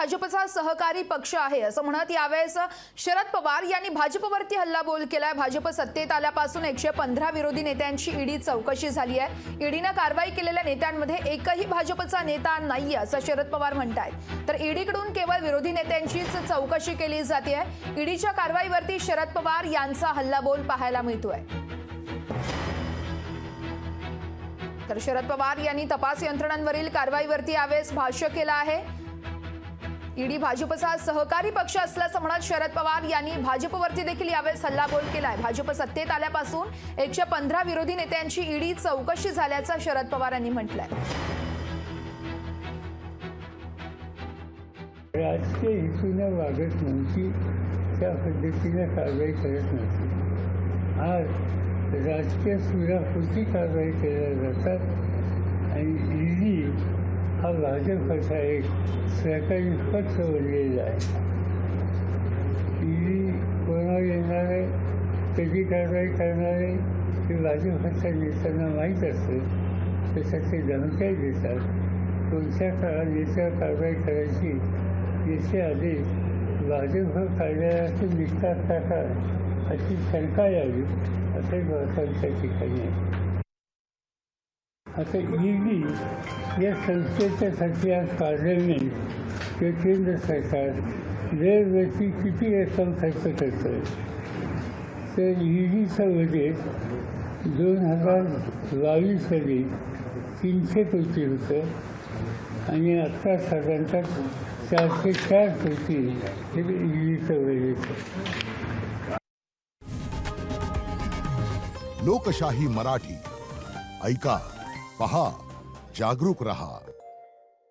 भाजपचा सहकारी पक्ष आहे असं म्हणत यावेळेस शरद पवार यांनी भाजपवरती हल्लाबोल केलाय। भाजप सत्तेत आल्यापासून 115 विरोधी नेत्यांची ईडी चौकशी झाली आहे। ईडीने कारवाई केलेल्या नेत्यांमध्ये एकही भाजपचा नेता नाहीये असं शरद पवार म्हणतायत। तर ईडीकडून केवळ विरोधी नेत्यांचीच चौकशी केली जाते आहे। ईडीच्या कारवाईवरती शरद पवार यांचा हल्लाबोल पाहायला मिळतोय। तर शरद पवार यांनी तपास यंत्रणांवरील कारवाईवरती यावेळेस भाष्य केलं आहे। ईडी भाजपचा सहकारी पक्ष असल्याचं म्हणत शरद पवार यांनी भाजपवरती देखील यावेळेस हल्लाबोल केलाय। भाजप सत्तेत आल्यापासून 115 विरोधी नेत्यांची ईडी चौकशी झाल्याचं शरद पवार यांनी म्हटलंय। राजकीय हेतूने वागत नव्हती, त्या पद्धतीने कारवाई करत नव्हती। आज राजकीय सुराखोरची कारवाई केल्या जातात आणि ईडी हा भाजपचा एक सहकारी पक्ष बनलेला आहे। ईडी कोणावर येणार आहे, कधी कारवाई करणार आहे हे भाजपच्या नेत्यांना माहीत असतं, त्यासाठी धमक्या देतात। कोणत्या नेत्यावर कारवाई करायची याच्या आधी भाजप कार्यालयातून निघतात का अशी शंका यावी असे महत्त्वाच्या ठिकाणी आहे। आता ईडी या संस्थेच्यासाठी आज पार्लमेंट किंवा केंद्र सरकार दरवर्षी किती रक्कम खर्च करतं, तर ईडीचं बजेट 2022 साली 300 कोटी होतं आणि आत्ता साधारणतः 404 कोटी हे ईडीचं बजेट आहे। लोकशाही मराठी ऐका, पहा, जागरूक रहा।